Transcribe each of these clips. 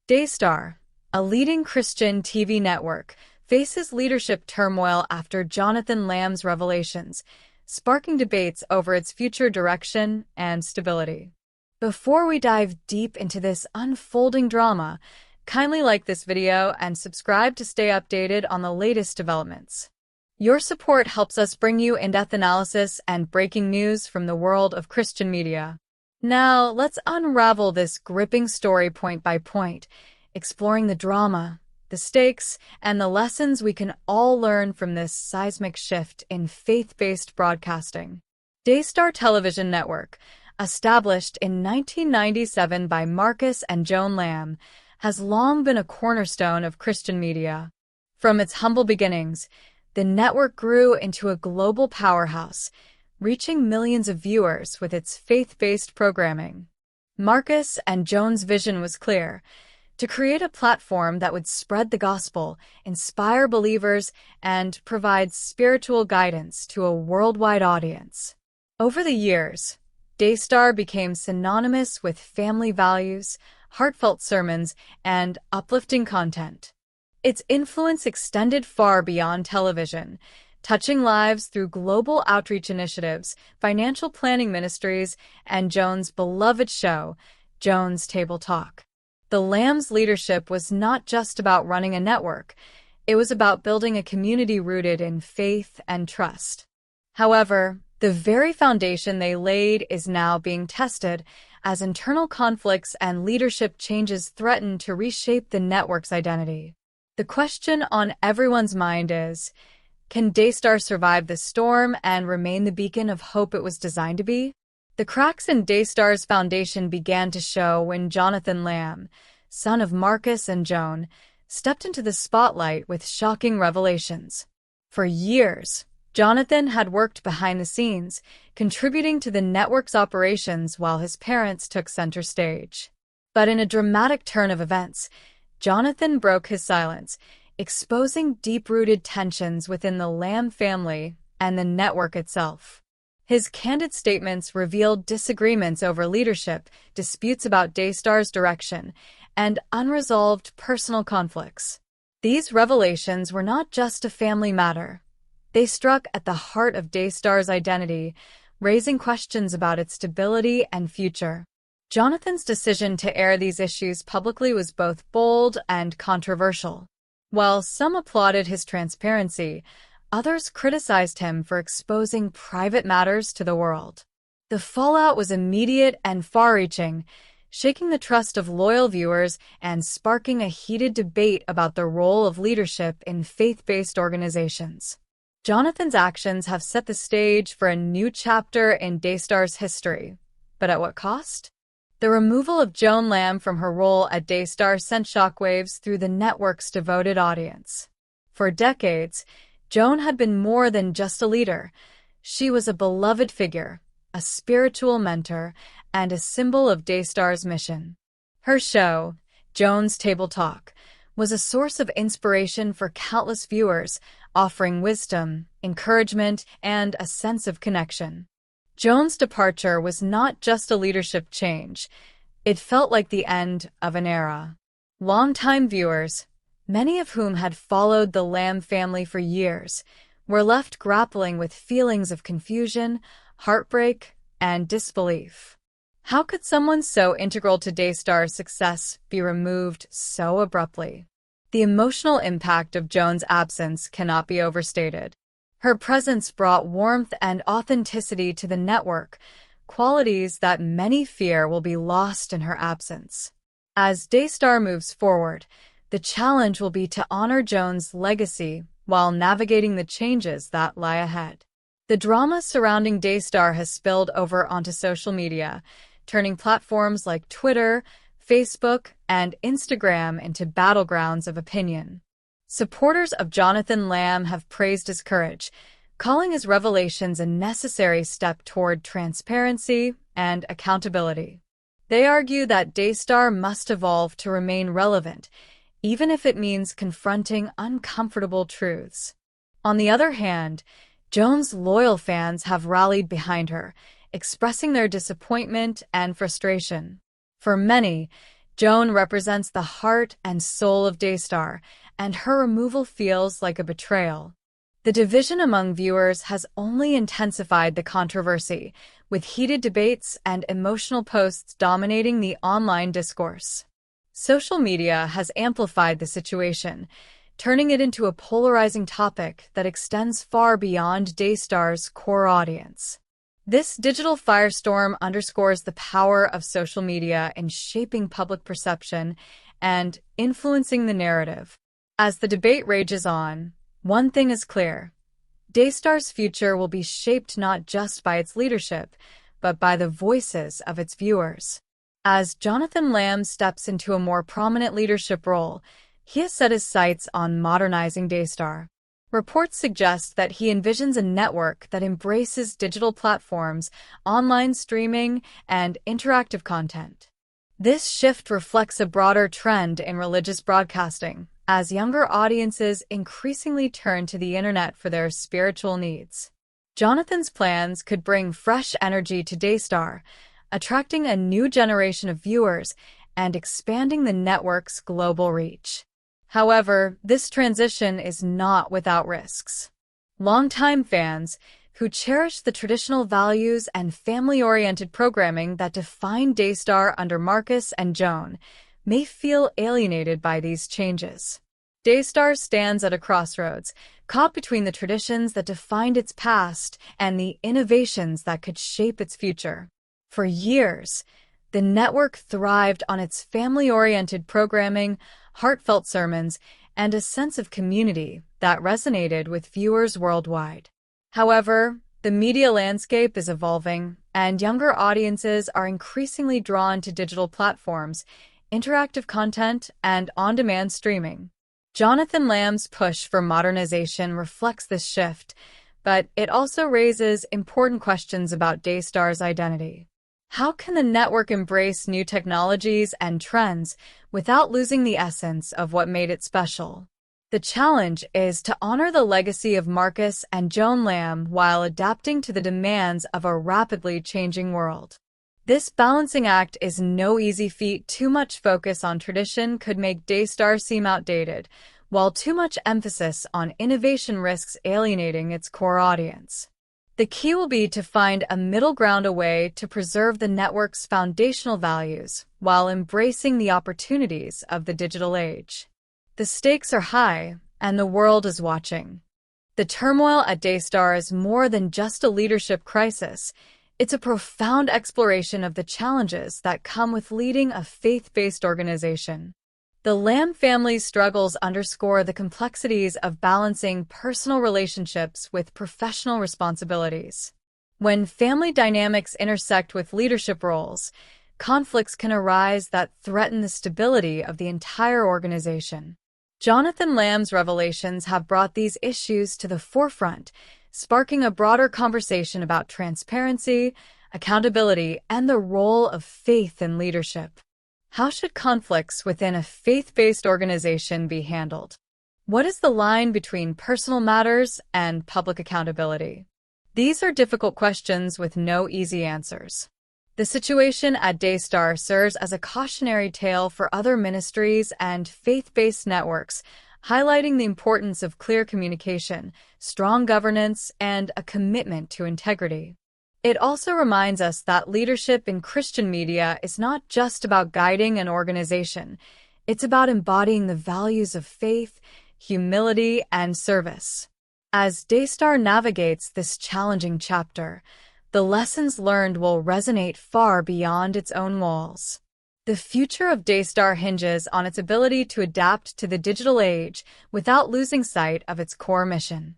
Daystar, a leading Christian TV network, faces leadership turmoil after Jonathan Lamb's revelations, sparking debates over its future direction and stability. Before we dive deep into this unfolding drama, kindly like this video and subscribe to stay updated on the latest developments. Your support helps us bring you in-depth analysis and breaking news from the world of Christian media. Now, let's unravel this gripping story point by point, exploring the drama, the stakes, and the lessons we can all learn from this seismic shift in faith-based broadcasting. Daystar Television Network, established in 1997 by Marcus and Joni Lamb, has long been a cornerstone of Christian media. From its humble beginnings, the network grew into a global powerhouse, reaching millions of viewers with its faith-based programming. Marcus and Joni's vision was clear: to create a platform that would spread the gospel, inspire believers, and provide spiritual guidance to a worldwide audience. Over the years, Daystar became synonymous with family values, heartfelt sermons, and uplifting content. Its influence extended far beyond television, touching lives through global outreach initiatives, financial planning ministries, and Joni's beloved show, Joni's Table Talk. The Lamb's leadership was not just about running a network, it was about building a community rooted in faith and trust. However, the very foundation they laid is now being tested as internal conflicts and leadership changes threaten to reshape the network's identity. The question on everyone's mind is, can Daystar survive the storm and remain the beacon of hope it was designed to be? The cracks in Daystar's foundation began to show when Jonathan Lamb, son of Marcus and Joni, stepped into the spotlight with shocking revelations. For years, Jonathan had worked behind the scenes, contributing to the network's operations while his parents took center stage. But in a dramatic turn of events, Jonathan broke his silence, exposing deep-rooted tensions within the Lamb family and the network itself. His candid statements revealed disagreements over leadership, disputes about Daystar's direction, and unresolved personal conflicts. These revelations were not just a family matter. They struck at the heart of Daystar's identity, raising questions about its stability and future. Jonathan's decision to air these issues publicly was both bold and controversial. While some applauded his transparency, others criticized him for exposing private matters to the world. The fallout was immediate and far-reaching, shaking the trust of loyal viewers and sparking a heated debate about the role of leadership in faith-based organizations. Jonathan's actions have set the stage for a new chapter in Daystar's history. But at what cost? The removal of Joni Lamb from her role at Daystar sent shockwaves through the network's devoted audience. For decades, Joni had been more than just a leader. She was a beloved figure, a spiritual mentor, and a symbol of Daystar's mission. Her show, Joni's Table Talk, was a source of inspiration for countless viewers, offering wisdom, encouragement, and a sense of connection. Joni's departure was not just a leadership change. It felt like the end of an era. Longtime viewers, many of whom had followed the Lamb family for years, were left grappling with feelings of confusion, heartbreak, and disbelief. How could someone so integral to Daystar's success be removed so abruptly? The emotional impact of Joni's absence cannot be overstated. Her presence brought warmth and authenticity to the network, qualities that many fear will be lost in her absence. As Daystar moves forward, the challenge will be to honor Joni's legacy while navigating the changes that lie ahead. The drama surrounding Daystar has spilled over onto social media, turning platforms like Twitter, Facebook, and Instagram into battlegrounds of opinion. Supporters of Jonathan Lamb have praised his courage, calling his revelations a necessary step toward transparency and accountability. They argue that Daystar must evolve to remain relevant, even if it means confronting uncomfortable truths. On the other hand, Joni's loyal fans have rallied behind her, expressing their disappointment and frustration. For many, Joan represents the heart and soul of Daystar, and her removal feels like a betrayal. The division among viewers has only intensified the controversy, with heated debates and emotional posts dominating the online discourse. Social media has amplified the situation, turning it into a polarizing topic that extends far beyond Daystar's core audience. This digital firestorm underscores the power of social media in shaping public perception and influencing the narrative. As the debate rages on, one thing is clear: Daystar's future will be shaped not just by its leadership, but by the voices of its viewers. As Jonathan Lamb steps into a more prominent leadership role, he has set his sights on modernizing Daystar. Reports suggest that he envisions a network that embraces digital platforms, online streaming, and interactive content. This shift reflects a broader trend in religious broadcasting, as younger audiences increasingly turn to the internet for their spiritual needs. Jonathan's plans could bring fresh energy to Daystar, attracting a new generation of viewers and expanding the network's global reach. However, this transition is not without risks. Longtime fans, who cherish the traditional values and family-oriented programming that defined Daystar under Marcus and Joni, may feel alienated by these changes. Daystar stands at a crossroads, caught between the traditions that defined its past and the innovations that could shape its future. For years, the network thrived on its family-oriented programming, heartfelt sermons, and a sense of community that resonated with viewers worldwide. However, the media landscape is evolving, and younger audiences are increasingly drawn to digital platforms, interactive content, and on-demand streaming. Jonathan Lamb's push for modernization reflects this shift, but it also raises important questions about Daystar's identity. How can the network embrace new technologies and trends without losing the essence of what made it special? The challenge is to honor the legacy of Marcus and Joni Lamb while adapting to the demands of a rapidly changing world. This balancing act is no easy feat. Too much focus on tradition could make Daystar seem outdated, while too much emphasis on innovation risks alienating its core audience. The key will be to find a middle ground, a way to preserve the network's foundational values while embracing the opportunities of the digital age. The stakes are high, and the world is watching. The turmoil at Daystar is more than just a leadership crisis. It's a profound exploration of the challenges that come with leading a faith-based organization. The Lamb family's struggles underscore the complexities of balancing personal relationships with professional responsibilities. When family dynamics intersect with leadership roles, conflicts can arise that threaten the stability of the entire organization. Jonathan Lamb's revelations have brought these issues to the forefront, sparking a broader conversation about transparency, accountability, and the role of faith in leadership. How should conflicts within a faith-based organization be handled? What is the line between personal matters and public accountability? These are difficult questions with no easy answers. The situation at Daystar serves as a cautionary tale for other ministries and faith-based networks, highlighting the importance of clear communication, strong governance, and a commitment to integrity. It also reminds us that leadership in Christian media is not just about guiding an organization. It's about embodying the values of faith, humility, and service. As Daystar navigates this challenging chapter, the lessons learned will resonate far beyond its own walls. The future of Daystar hinges on its ability to adapt to the digital age without losing sight of its core mission.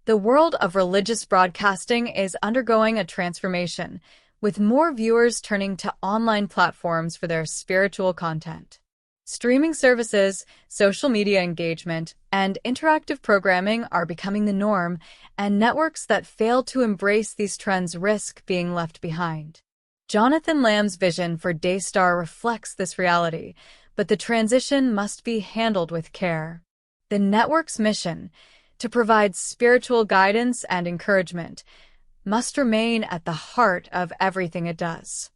The world of religious broadcasting is undergoing a transformation, with more viewers turning to online platforms for their spiritual content. Streaming services, social media engagement, and interactive programming are becoming the norm, and networks that fail to embrace these trends risk being left behind. Jonathan Lamb's vision for Daystar reflects this reality, but the transition must be handled with care. The network's mission, to provide spiritual guidance and encouragement, must remain at the heart of everything it does.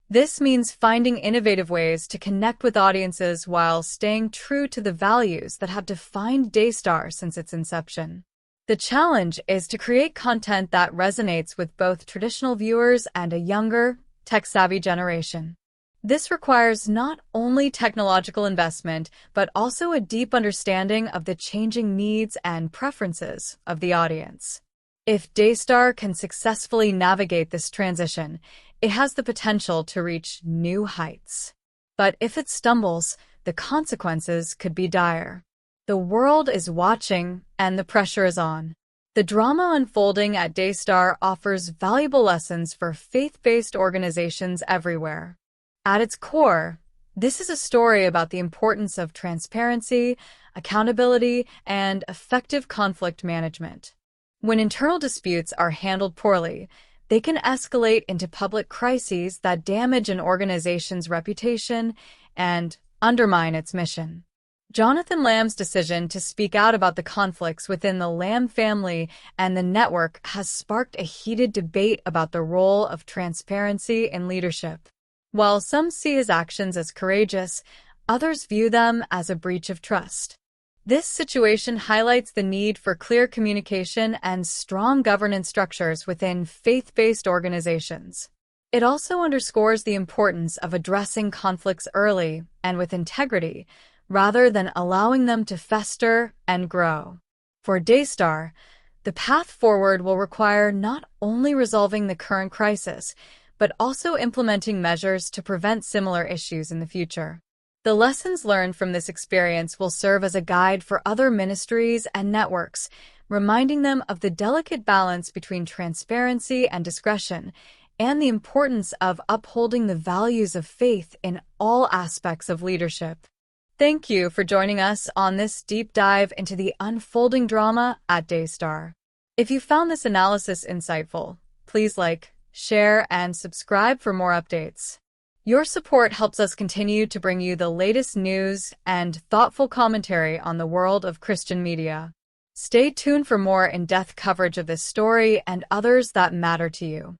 This means finding innovative ways to connect with audiences while staying true to the values that have defined Daystar since its inception. The challenge is to create content that resonates with both traditional viewers and a younger, tech-savvy generation. This requires not only technological investment, but also a deep understanding of the changing needs and preferences of the audience. If Daystar can successfully navigate this transition, it has the potential to reach new heights. But if it stumbles, the consequences could be dire. The world is watching, and the pressure is on. The drama unfolding at Daystar offers valuable lessons for faith-based organizations everywhere. At its core, this is a story about the importance of transparency, accountability, and effective conflict management. When internal disputes are handled poorly, they can escalate into public crises that damage an organization's reputation and undermine its mission. Jonathan Lamb's decision to speak out about the conflicts within the Lamb family and the network has sparked a heated debate about the role of transparency in leadership. While some see his actions as courageous, others view them as a breach of trust. This situation highlights the need for clear communication and strong governance structures within faith-based organizations. It also underscores the importance of addressing conflicts early and with integrity, rather than allowing them to fester and grow. For Daystar, the path forward will require not only resolving the current crisis, but also implementing measures to prevent similar issues in the future. The lessons learned from this experience will serve as a guide for other ministries and networks, reminding them of the delicate balance between transparency and discretion, and the importance of upholding the values of faith in all aspects of leadership. Thank you for joining us on this deep dive into the unfolding drama at Daystar. If you found this analysis insightful, please like, share, and subscribe for more updates. Your support helps us continue to bring you the latest news and thoughtful commentary on the world of Christian media. Stay tuned for more in-depth coverage of this story and others that matter to you.